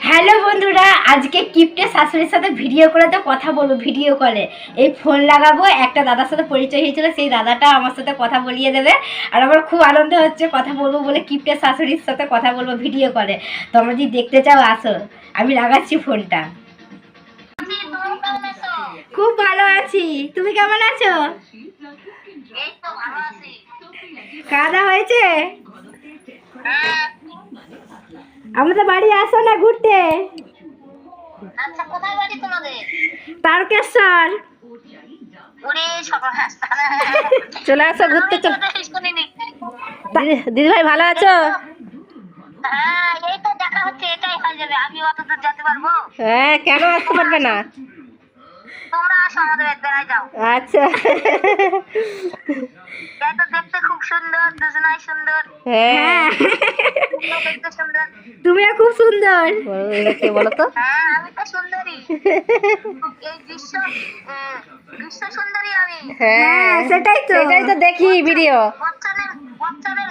Hello বন্ধুরা, আজকে কিপ্টে শাশুড়ির সাথে ভিডিও করে তো কথা বলবো। ভিডিও কলে এই ফোন লাগাবো। একটা দাদার সাথে পরিচয় হয়েছিল, সেই দাদাটা আমার সাথে কথা বলিয়ে দেবে। আর আমার খুব আনন্দ হচ্ছে কথা বলবো বলে, কিপ্টে শাশুড়ির সাথে কথা বলবো ভিডিও কলে। তোমরা যদি দেখতে চাও আসো, আমি লাগাচ্ছি ফোনটা। খুব ভালো আছি, তুমি কেমন আছো? খাওয়া দাওয়া হয়েছে? আমাদের বাড়ি আসো না ঘুরতে। আচ্ছা, কোথায় বাড়ি তোমাদের? তারকেশ্বর। চলে আসো ঘুরতে। দিদি ভাই ভালো আছো? হ্যাঁ, এই তো দেখা হচ্ছে, এটাই হয়ে যাবে। আমি অত দূর যেতে পারবো? হ্যাঁ, কেন আসতে পারবে না? তোমরা আসো আমাদের বেড়ায় যাও। আচ্ছা। এই তো দেখতে খুব সুন্দর, দুজনাই সুন্দর। হ্যাঁ, দেখতে সুন্দর। তুমিও খুব সুন্দর। কে বলো তো? হ্যাঁ, আমি তো সুন্দরী। এই বিশ্ব সুন্দরী আমি। হ্যাঁ, সেটাই তো দেখি ভিডিও। বচ্চনের